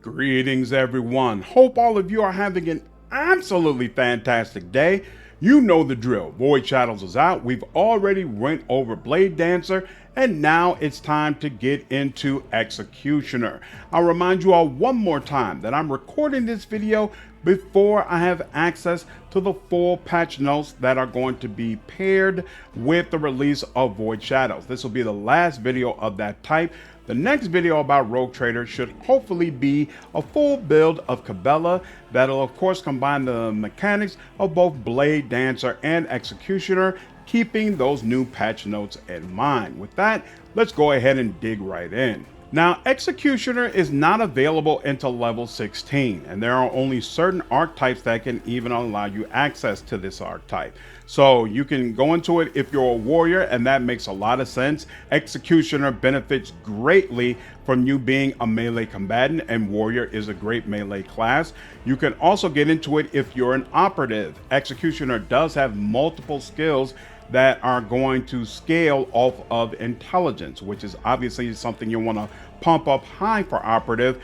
Greetings, everyone. Hope all of you are having an absolutely fantastic day. You know the drill. Void Shadows is out. We've already went over Blade Dancer, and now it's time to get into Executioner. I'll remind you all one more time that I'm recording this video before I have access to the full patch notes that are going to be paired with the release of Void Shadows. This will be the last video of that type. The next video about Rogue Trader should hopefully be a full build of Cabela that'll of course combine the mechanics of both Blade Dancer and Executioner, keeping those new patch notes in mind. With that, let's go ahead and dig right in. Now, Executioner is not available until level 16, and there are only certain archetypes that can even allow you access to this archetype. So you can go into it if you're a warrior, and that makes a lot of sense. Executioner benefits greatly from you being a melee combatant, and warrior is a great melee class. You can also get into it if you're an operative. Executioner does have multiple skills that are going to scale off of intelligence, which is obviously something you want to pump up high for operative.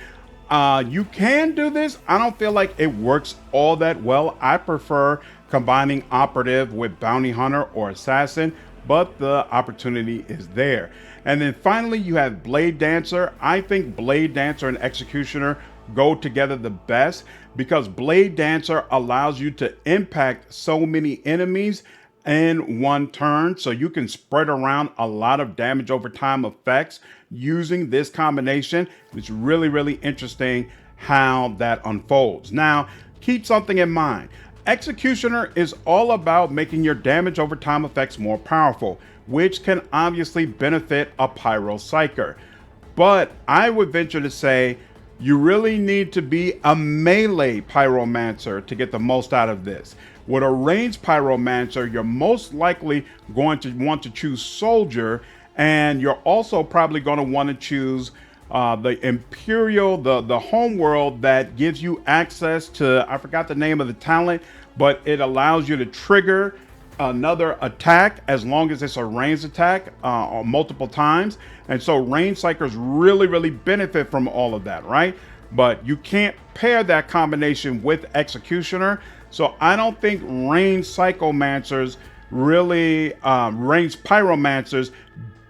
You can do this. I don't feel like it works all that well. I prefer combining operative with bounty hunter or assassin, but the opportunity is there. And then finally, you have Blade Dancer. I think Blade Dancer and Executioner go together the best because Blade Dancer allows you to impact so many enemies in one turn, so you can spread around a lot of damage over time effects using this combination. It's really interesting how that unfolds. Now, keep something in mind. Executioner is all about making your damage over time effects more powerful, which can obviously benefit a Pyro Psyker. But I would venture to say you really need to be a melee Pyromancer to get the most out of this. With a ranged Pyromancer, you're most likely going to want to choose Soldier, and you're also probably going to want to choose the Imperial, the homeworld that gives you access to, I forgot the name of the talent, but it allows you to trigger another attack as long as it's a ranged attack multiple times. And so ranged psychers really benefit from all of that, right? But you can't pair that combination with Executioner. So I don't think ranged psychomancers really, ranged pyromancers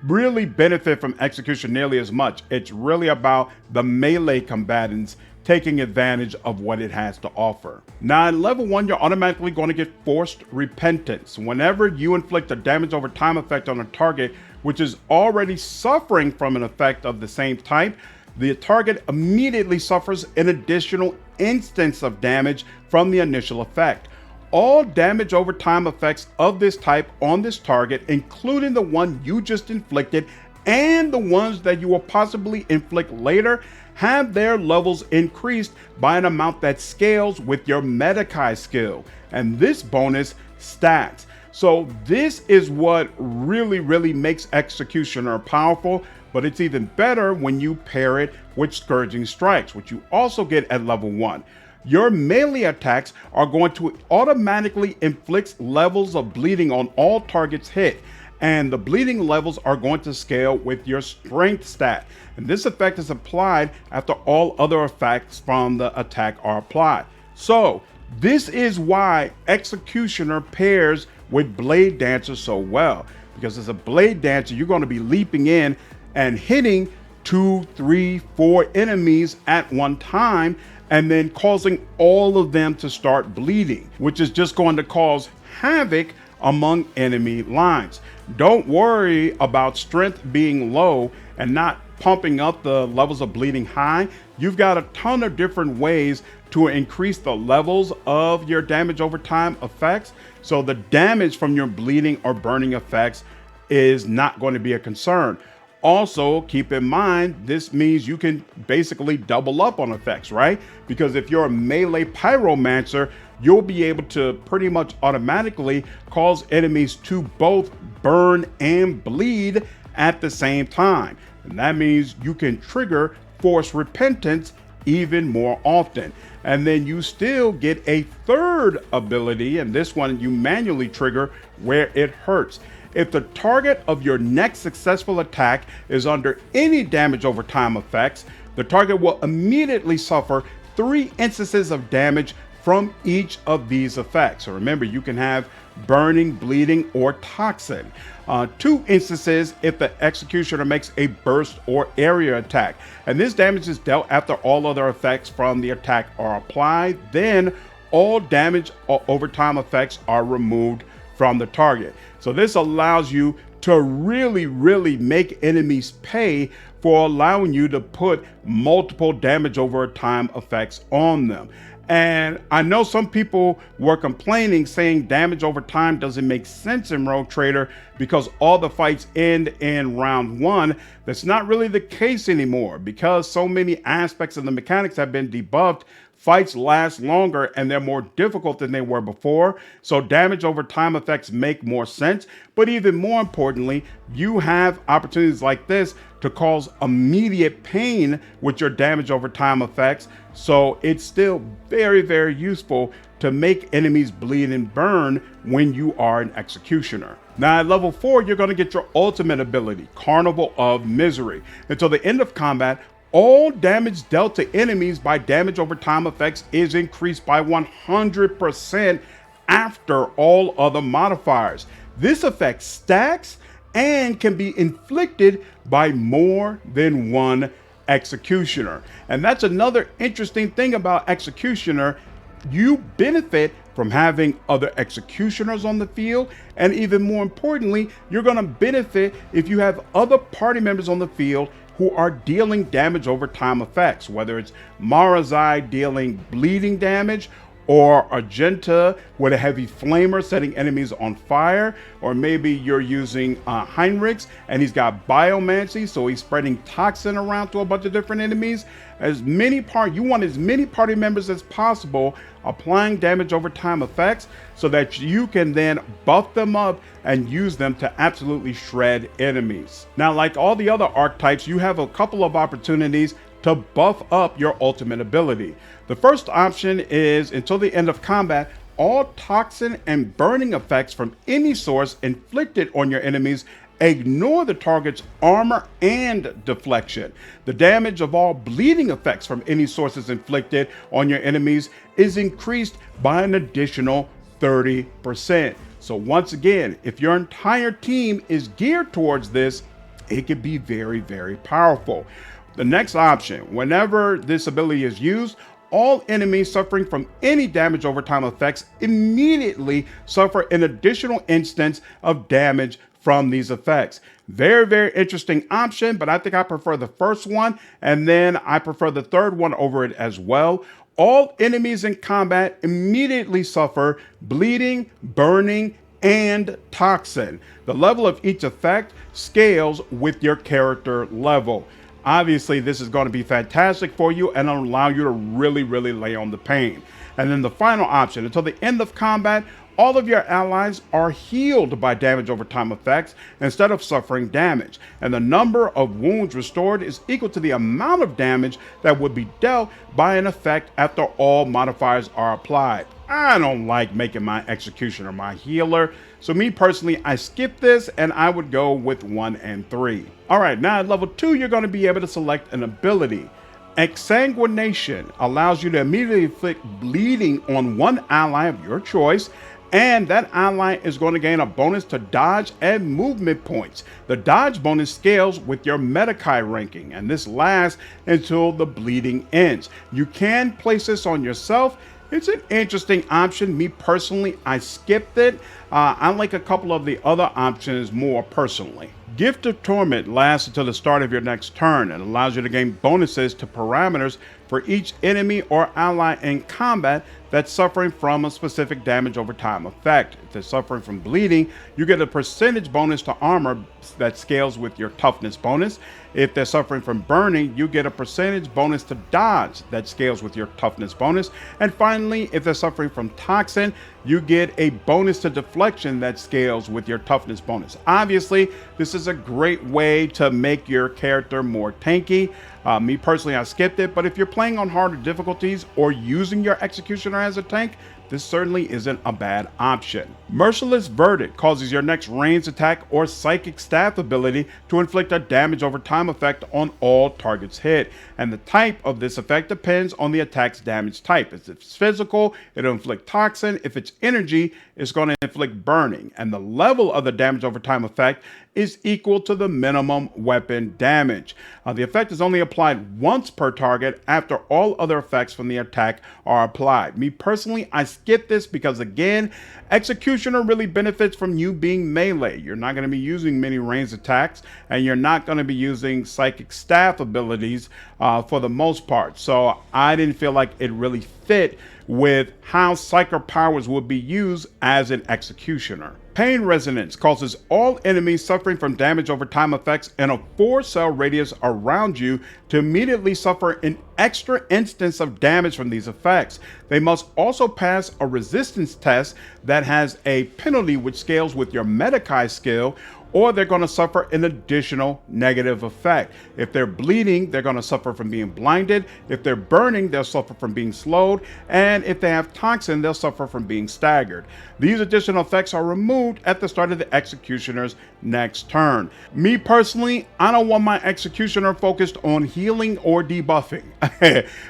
really benefit from Execution nearly as much. It's really about the melee combatants taking advantage of what it has to offer. Now, at level 1, you're automatically going to get Forced Repentance. Whenever you inflict a damage over time effect on a target, which is already suffering from an effect of the same type, the target immediately suffers an additional instance of damage from the initial effect. All damage over time effects of this type on this target, including the one you just inflicted and the ones that you will possibly inflict later, have their levels increased by an amount that scales with your Medikai skill, and this bonus stacks. So this is what really makes Executioner powerful, but it's even better when you pair it with Scouring Strikes, which you also get at level 1. Your melee attacks are going to automatically inflict levels of bleeding on all targets hit, and the bleeding levels are going to scale with your strength stat. And this effect is applied after all other effects from the attack are applied. So this is why Executioner pairs with Blade Dancer so well, because as a Blade Dancer, you're going to be leaping in and hitting 2, 3, 4 enemies at one time, and then causing all of them to start bleeding, which is just going to cause havoc among enemy lines. Don't worry about strength being low and not pumping up the levels of bleeding high. You've got a ton of different ways to increase the levels of your damage over time effects, so the damage from your bleeding or burning effects is not going to be a concern. Also, keep in mind, this means you can basically double up on effects, right? Because if you're a melee pyromancer, you'll be able to pretty much automatically cause enemies to both burn and bleed at the same time. And that means you can trigger Forced Repentance even more often. And then you still get a third ability, and this one you manually trigger where it hurts. If the target of your next successful attack is under any damage over time effects, the target will immediately suffer 3 instances of damage from each of these effects. So remember, you can have burning, bleeding, or toxin. 2 instances if the executioner makes a burst or area attack. And this damage is dealt after all other effects from the attack are applied. Then all damage over time effects are removed from the target. So this allows you to really make enemies pay for allowing you to put multiple damage over time effects on them. And I know some people were complaining, saying damage over time doesn't make sense in Rogue Trader because all the fights end in round 1. That's not really the case anymore because so many aspects of the mechanics have been debuffed. Fights last longer and they're more difficult than they were before. So damage over time effects make more sense. But even more importantly, you have opportunities like this to cause immediate pain with your damage over time effects. So it's still very useful to make enemies bleed and burn when you are an executioner. Now at level 4, you're going to get your ultimate ability, Carnival of Misery. Until the end of combat, all damage dealt to enemies by damage over time effects is increased by 100% after all other modifiers. This effect stacks and can be inflicted by more than one executioner. And that's another interesting thing about executioner. You benefit from having other executioners on the field, and even more importantly, you're going to benefit if you have other party members on the field who are dealing damage over time effects, whether it's Marazai dealing bleeding damage, or Argenta with a heavy flamer setting enemies on fire, or maybe you're using Heinrichs and he's got biomancy, so he's spreading toxin around to a bunch of different enemies. You want as many party members as possible applying damage over time effects so that you can then buff them up and use them to absolutely shred enemies. Now, like all the other archetypes, you have a couple of opportunities to buff up your ultimate ability. The first option is, until the end of combat, all toxin and burning effects from any source inflicted on your enemies ignore the target's armor and deflection. The damage of all bleeding effects from any sources inflicted on your enemies is increased by an additional 30%. So once again, if your entire team is geared towards this, it can be very powerful. The next option, whenever this ability is used, all enemies suffering from any damage over time effects immediately suffer an additional instance of damage from these effects. Very interesting option, but I think I prefer the first one, and then I prefer the third one over it as well. All enemies in combat immediately suffer bleeding, burning, and toxin. The level of each effect scales with your character level. Obviously, this is going to be fantastic for you and it'll allow you to really lay on the pain. And then the final option, until the end of combat, all of your allies are healed by damage over time effects instead of suffering damage. And the number of wounds restored is equal to the amount of damage that would be dealt by an effect after all modifiers are applied. I don't like making my executioner my healer. So me personally, I skip this and I would go with 1 and 3. All right, now at level 2, you're going to be able to select an ability. Exsanguination allows you to immediately inflict bleeding on one ally of your choice, and that ally is going to gain a bonus to dodge and movement points. The dodge bonus scales with your Metakai ranking, and this lasts until the bleeding ends. You can place this on yourself. It's an interesting option. Me personally, I skipped it. I like a couple of the other options more personally. Gift of Torment lasts until the start of your next turn and allows you to gain bonuses to parameters for each enemy or ally in combat that's suffering from a specific damage over time effect. If they're suffering from bleeding, you get a percentage bonus to armor that scales with your toughness bonus. If they're suffering from burning, you get a percentage bonus to dodge that scales with your toughness bonus. And finally, if they're suffering from toxin, you get a bonus to deflection that scales with your toughness bonus. Obviously, this is a great way to make your character more tanky. Me personally, I skipped it, but if you're playing on harder difficulties or using your executioner as a tank, this certainly isn't a bad option. Merciless Verdict causes your next ranged attack or psychic staff ability to inflict a damage over time effect on all targets hit, and the type of this effect depends on the attack's damage type. If it's physical, it'll inflict toxin. If it's energy, it's going to inflict burning, and the level of the damage over time effect is equal to the minimum weapon damage. The effect is only applied once per target after all other effects from the attack are applied. Me personally, I skip this because, again, Executioner really benefits from you being melee. You're not going to be using many ranged attacks, and you're not going to be using psychic staff abilities for the most part. So I didn't feel like it really fit with how Psyker powers would be used as an Executioner. Pain Resonance causes all enemies suffering from damage over time effects in a 4-cell radius around you to immediately suffer an extra instance of damage from these effects. They must also pass a resistance test that has a penalty which scales with your Medikai skill, or they're going to suffer an additional negative effect. If they're bleeding, they're going to suffer from being blinded. If they're burning, they'll suffer from being slowed. And if they have toxin, they'll suffer from being staggered. These additional effects are removed at the start of the Executioner's next turn. Me personally, I don't want my Executioner focused on healing or debuffing.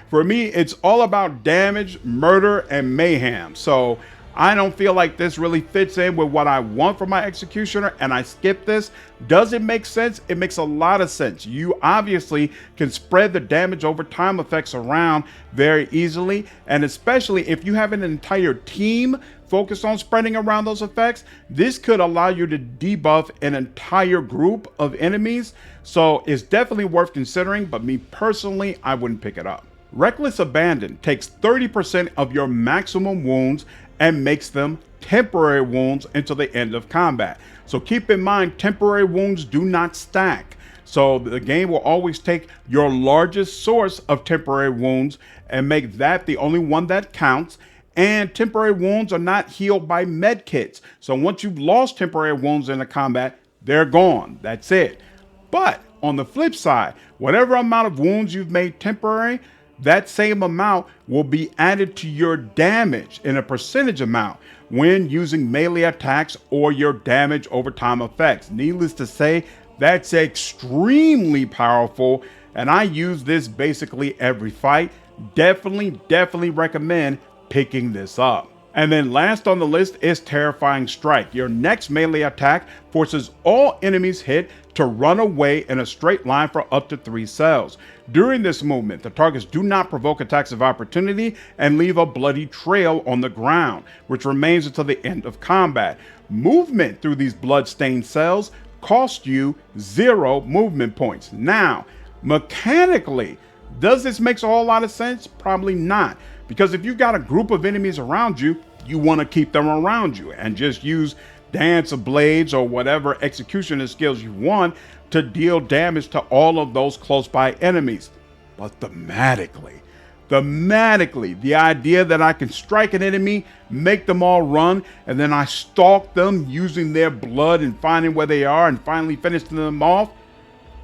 For me, it's all about damage, murder, and mayhem. So I don't feel like this really fits in with what I want for my Executioner, and I skip this. Does it make sense? It makes a lot of sense. You obviously can spread the damage over time effects around very easily, and especially if you have an entire team focused on spreading around those effects, this could allow you to debuff an entire group of enemies. So it's definitely worth considering, but me personally, I wouldn't pick it up. Reckless Abandon takes 30% of your maximum wounds and makes them temporary wounds until the end of combat. So keep in mind, temporary wounds do not stack. So the game will always take your largest source of temporary wounds and make that the only one that counts. And temporary wounds are not healed by med kits. So once you've lost temporary wounds in the combat, they're gone. That's it. But on the flip side, whatever amount of wounds you've made temporary, that same amount will be added to your damage in a percentage amount when using melee attacks or your damage over time effects. Needless to say, that's extremely powerful, and I use this basically every fight. Definitely recommend picking this up. And then last on the list is Terrifying Strike. Your next melee attack forces all enemies hit to run away in a straight line for up to 3 cells. During this movement, the targets do not provoke attacks of opportunity and leave a bloody trail on the ground, which remains until the end of combat. Movement through these blood-stained cells costs you 0 movement points. Now, mechanically, does this make a whole lot of sense? Probably not. Because if you've got a group of enemies around you, you want to keep them around you and just use Dance of Blades or whatever executioner skills you want to deal damage to all of those close by enemies. But thematically, the idea that I can strike an enemy, make them all run, and then I stalk them using their blood and finding where they are and finally finishing them off,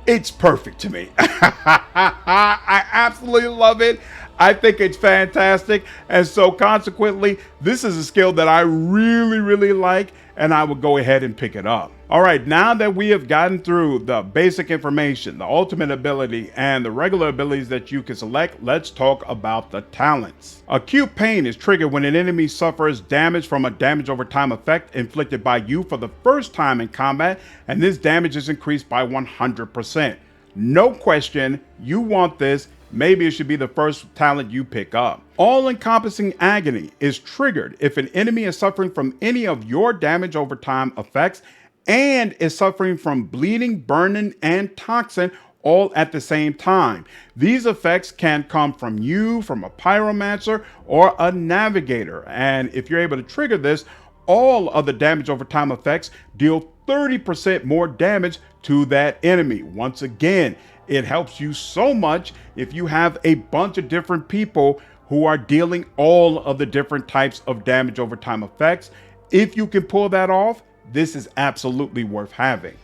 it's perfect to me. I absolutely love it. I think it's fantastic. And so consequently, this is a skill that I really like, and I would go ahead and pick it up. All right, now that we have gotten through the basic information, the ultimate ability, and the regular abilities that you can select, let's talk about the talents. Acute Pain is triggered when an enemy suffers damage from a damage over time effect inflicted by you for the first time in combat, and this damage is increased by 100%. No question, you want this. Maybe it should be the first talent you pick up. All-encompassing agony is triggered if an enemy is suffering from any of your damage over time effects and is suffering from bleeding, burning, and toxin all at the same time. These effects can come from you, from a pyromancer, or a navigator. And if you're able to trigger this, all of the damage over time effects deal 30% more damage to that enemy. Once again, it helps you so much if you have a bunch of different people who are dealing all of the different types of damage over time effects. If you can pull that off, this is absolutely worth having.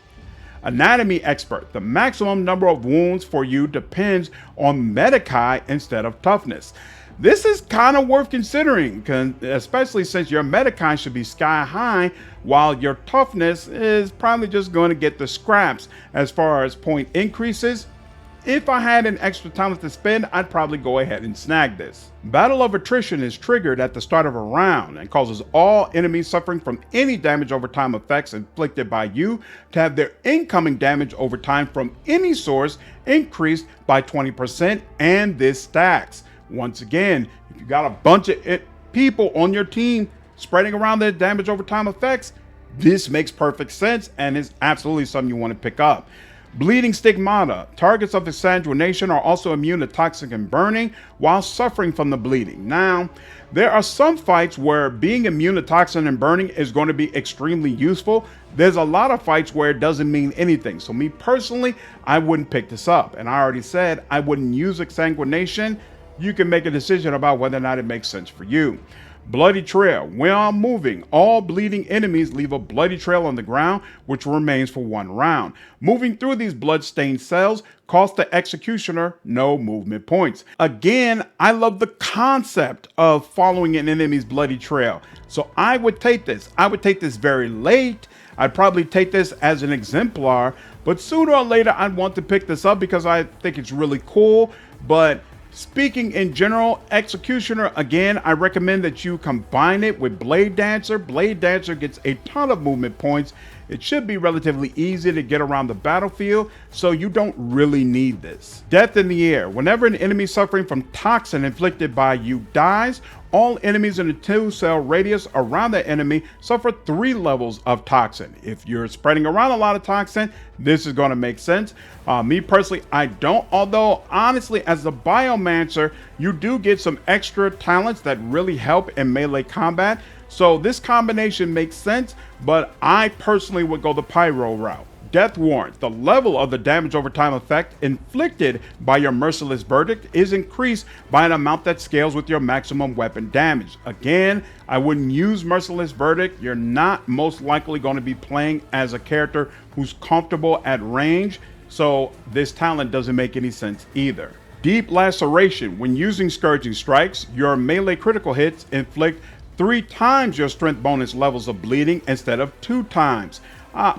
Anatomy Expert. The maximum number of wounds for you depends on Medikai instead of toughness. This is kind of worth considering, especially since your Metacon should be sky high, while your toughness is probably just going to get the scraps. As far as point increases, if I had an extra talent to spend, I'd probably go ahead and snag this. Battle of Attrition is triggered at the start of a round and causes all enemies suffering from any damage over time effects inflicted by you to have their incoming damage over time from any source increased by 20%, and this stacks. Once again, if you got a bunch of people on your team spreading around their damage over time effects, this makes perfect sense and is absolutely something you want to pick up. Bleeding Stigmata. Targets of the sanguination are also immune to toxic and burning while suffering from the bleeding. Now, there are some fights where being immune to toxin and burning is going to be extremely useful. There's a lot of fights where it doesn't mean anything. So me personally, I wouldn't pick this up. And I already said I wouldn't use exsanguination. You can make a decision about whether or not it makes sense for you. Bloody Trail. While moving, all bleeding enemies leave a bloody trail on the ground, which remains for 1 round. Moving through these blood-stained cells costs the executioner no movement points. Again, I love the concept of following an enemy's bloody trail. So I would take this. I would take this very late. I'd probably take this as an exemplar, but sooner or later I'd want to pick this up because I think it's really cool. But speaking in general, Executioner, again, I recommend that you combine it with Blade Dancer. Blade Dancer gets a ton of movement points. It should be relatively easy to get around the battlefield, so you don't really need this. Death in the Air. Whenever an enemy suffering from toxin inflicted by you dies, all enemies in a 2-cell radius around the enemy suffer 3 levels of toxin. If you're spreading around a lot of toxin, this is going to make sense. Me personally, I don't, although honestly, as a Biomancer, you do get some extra talents that really help in melee combat. So this combination makes sense, but I personally would go the Pyro route. Death Warrant. The level of the damage over time effect inflicted by your Merciless Verdict is increased by an amount that scales with your maximum weapon damage. Again, I wouldn't use Merciless Verdict. You're not most likely going to be playing as a character who's comfortable at range, so this talent doesn't make any sense either. Deep Laceration. When using Scouring Strikes, your melee critical hits inflict 3 times your strength bonus levels of bleeding instead of 2 times.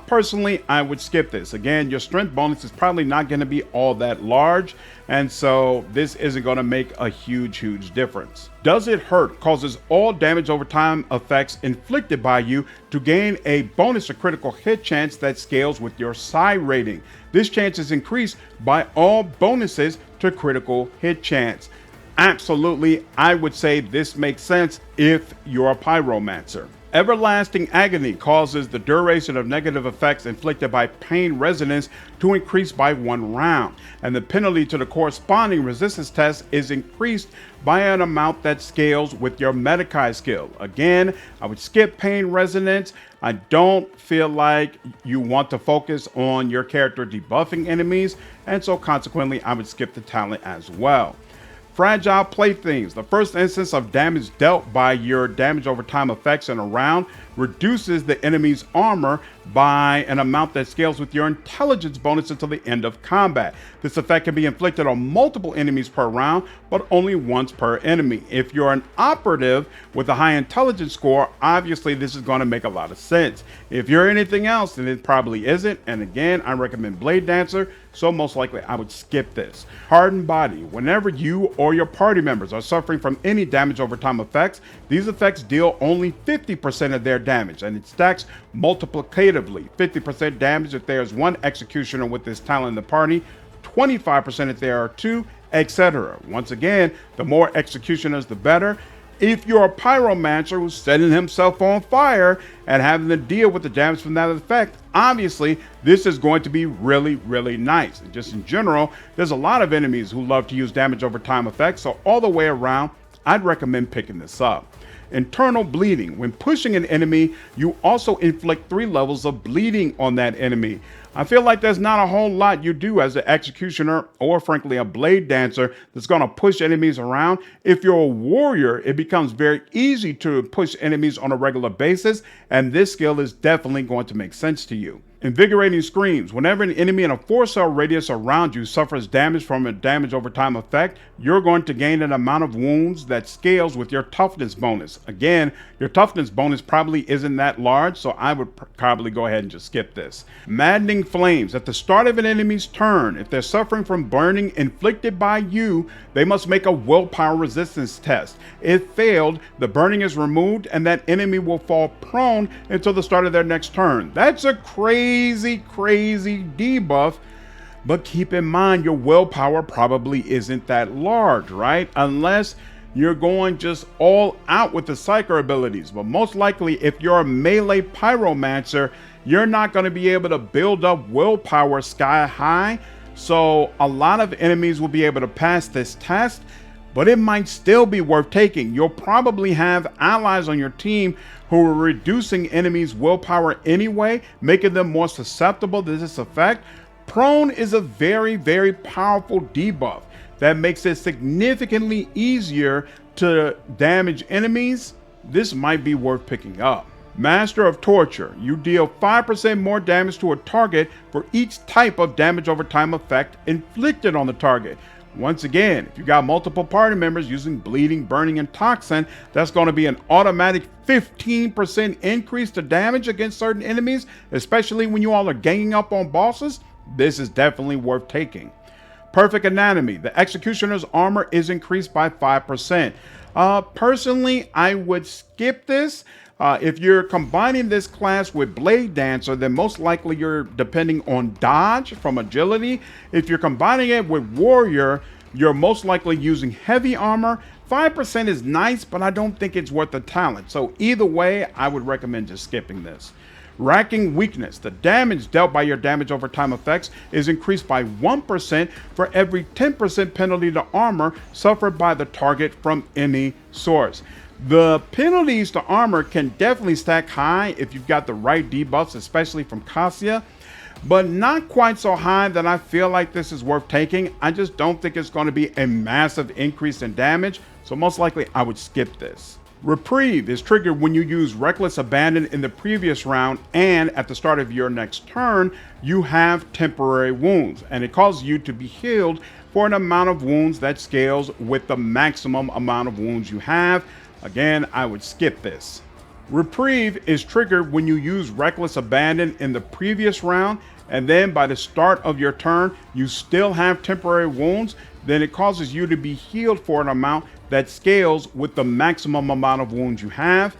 Personally, I would skip this. Again, your strength bonus is probably not going to be all that large, and so this isn't going to make a huge difference. Does It Hurt causes all damage over time effects inflicted by you to gain a bonus or critical hit chance that scales with your psi rating. This chance is increased by all bonuses to critical hit chance. Absolutely, I would say this makes sense if you're a Pyromancer. Everlasting Agony causes the duration of negative effects inflicted by pain resonance to increase by 1 round, and the penalty to the corresponding resistance test is increased by an amount that scales with your Metakai skill. Again, I would skip pain resonance. I don't feel like you want to focus on your character debuffing enemies, and so consequently I would skip the talent as well. Fragile Playthings. The first instance of damage dealt by your damage over time effects in a round reduces the enemy's armor by an amount that scales with your intelligence bonus until the end of combat. This effect can be inflicted on multiple enemies per round, but only once per enemy. If you're an operative with a high intelligence score, obviously this is going to make a lot of sense. If you're anything else, then it probably isn't. And again, I recommend Blade Dancer, so most likely I would skip this. Hardened Body. Whenever you or your party members are suffering from any damage over time effects, these effects deal only 50% of their damage, and it stacks multiplicatively. 50% damage if there's 1 executioner with this talent in the party, 25% if there are 2, etc. Once again, the more executioners, the better. If you're a Pyromancer who's setting himself on fire and having to deal with the damage from that effect, obviously this is going to be really nice. And just in general, there's a lot of enemies who love to use damage over time effects, so all the way around, I'd recommend picking this up. Internal Bleeding. When pushing an enemy, you also inflict 3 levels of bleeding on that enemy. I feel like there's not a whole lot you do as an executioner or frankly a blade dancer that's going to push enemies around. If you're a warrior, it becomes very easy to push enemies on a regular basis, and this skill is definitely going to make sense to you. Invigorating Screams. Whenever an enemy in a 4-cell radius around you suffers damage from a damage over time effect, you're going to gain an amount of wounds that scales with your toughness bonus. Again, your toughness bonus probably isn't that large, so I would probably go ahead and just skip this. Maddening Flames. At the start of an enemy's turn, if they're suffering from burning inflicted by you, they must make a willpower resistance test. If failed, the burning is removed and that enemy will fall prone until the start of their next turn. That's a crazy debuff, but keep in mind your willpower probably isn't that large, right? Unless you're going just all out with the psyker abilities. But most likely, if you're a melee pyromancer, you're not going to be able to build up willpower sky high. So a lot of enemies will be able to pass this test, but it might still be worth taking. You'll probably have allies on your team who are reducing enemies' willpower anyway, making them more susceptible to this effect. Prone is a very powerful debuff that makes it significantly easier to damage enemies. This might be worth picking up. Master of Torture. You deal 5% more damage to a target for each type of damage over time effect inflicted on the target. Once again, if you got multiple party members using bleeding, burning, and toxin, that's going to be an automatic 15% increase to damage against certain enemies, especially when you all are ganging up on bosses. This is definitely worth taking. Perfect Anatomy. The Executioner's armor is increased by 5%. Personally, I would skip this. If you're combining this class with Blade Dancer, then most likely you're depending on dodge from agility. If you're combining it with Warrior, you're most likely using heavy armor. 5% is nice, but I don't think it's worth the talent. So either way, I would recommend just skipping this. Racking Weakness. The damage dealt by your damage over time effects is increased by 1% for every 10% penalty to armor suffered by the target from any source. The penalties to armor can definitely stack high if you've got the right debuffs, especially from Cassia, but not quite so high that I feel like this is worth taking. I just don't think it's going to be a massive increase in damage, so most likely I would skip this. Reprieve is triggered when you use Reckless Abandon in the previous round, and at the start of your next turn, you have temporary wounds, and it causes you to be healed for an amount of wounds that scales with the maximum amount of wounds you have. Again, I would skip this. Reprieve is triggered when you use Reckless Abandon in the previous round, and then by the start of your turn, you still have temporary wounds. Then it causes you to be healed for an amount that scales with the maximum amount of wounds you have.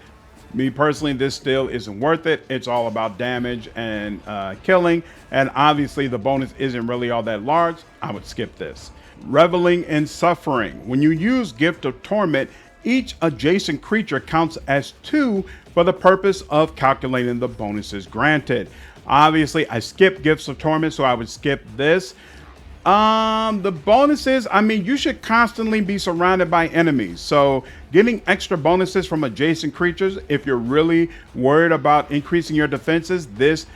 Me personally, this still isn't worth it. It's all about damage and killing, and obviously the bonus isn't really all that large. I would skip this. Reveling in Suffering. When you use Gift of Torment, each adjacent creature counts as 2 for the purpose of calculating the bonuses granted. Obviously, I skipped Gifts of Torment, so I would skip this. The bonuses, I mean, you should constantly be surrounded by enemies. So getting extra bonuses from adjacent creatures, if you're really worried about increasing your defenses, this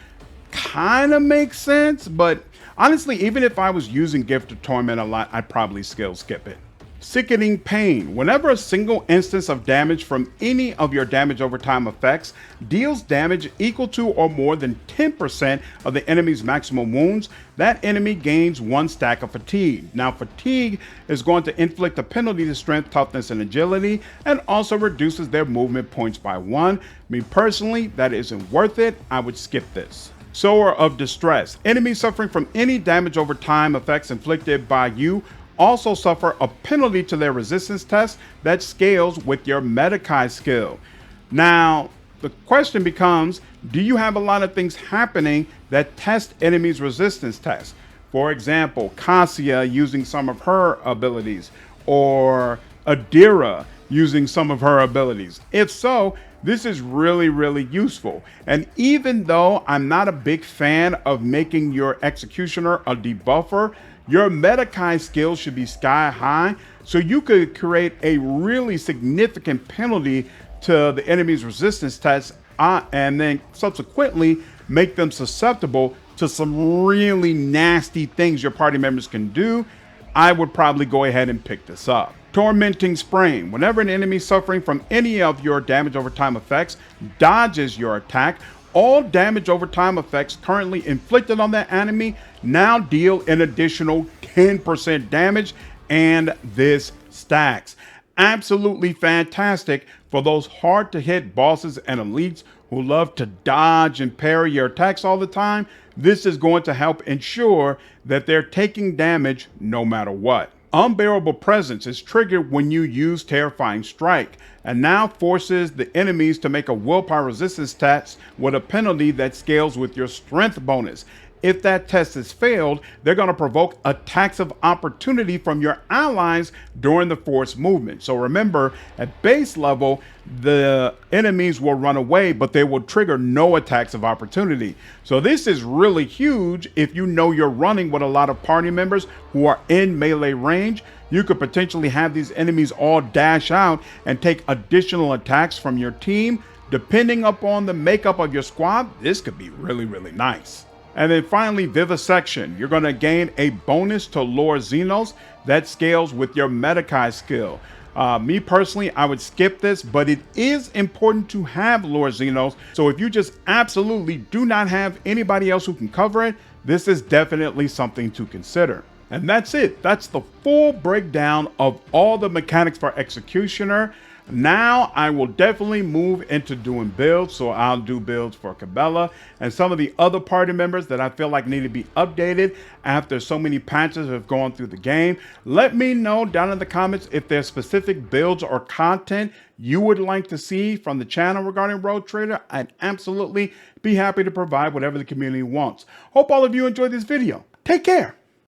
kind of makes sense. But honestly, even if I was using Gift of Torment a lot, I'd probably still skip it. Sickening Pain. Whenever a single instance of damage from any of your damage over time effects deals damage equal to or more than 10% of the enemy's maximum wounds, that enemy gains 1 stack of fatigue. Now, fatigue is going to inflict a penalty to strength, toughness, and agility, and also reduces their movement points by 1. Me personally, that isn't worth it. I would skip this. Sower of Distress. Enemies suffering from any damage over time effects inflicted by you also suffer a penalty to their resistance test that scales with your Metakai skill. Now, the question becomes, do you have a lot of things happening that test enemies' resistance tests? For example, Cassia using some of her abilities, or Adira using some of her abilities. If so, this is really useful. And even though I'm not a big fan of making your Executioner a debuffer, your Metakai skills should be sky high, so you could create a really significant penalty to the enemy's resistance tests, and then subsequently make them susceptible to some really nasty things your party members can do. I would probably go ahead and pick this up. Tormenting Sprain. Whenever an enemy suffering from any of your damage over time effects dodges your attack all damage over time effects currently inflicted on that enemy now deal an additional 10% damage, and this stacks. Absolutely fantastic for those hard to hit bosses and elites who love to dodge and parry your attacks all the time. This is going to help ensure that they're taking damage no matter what. Unbearable Presence is triggered when you use Terrifying Strike, and now forces the enemies to make a willpower resistance test with a penalty that scales with your strength bonus. If that test is failed, they're going to provoke attacks of opportunity from your allies during the force movement. So remember, at base level, the enemies will run away, but they will trigger no attacks of opportunity. So this is really huge if you know you're running with a lot of party members who are in melee range. You could potentially have these enemies all dash out and take additional attacks from your team. Depending upon the makeup of your squad, this could be really, really nice. And then finally, Vivisection. You're going to gain a bonus to Lore Xenos that scales with your Metakai skill. Me personally, I would skip this, but it is important to have Lore Xenos. So if you just absolutely do not have anybody else who can cover it, this is definitely something to consider. And that's it. That's the full breakdown of all the mechanics for Executioner. Now I will definitely move into doing builds. So I'll do builds for Cabela and some of the other party members that I feel like need to be updated after so many patches have gone through the game. Let me know down in the comments if there's specific builds or content you would like to see from the channel regarding Rogue Trader. I'd absolutely be happy to provide whatever the community wants. Hope all of you enjoyed this video. Take care.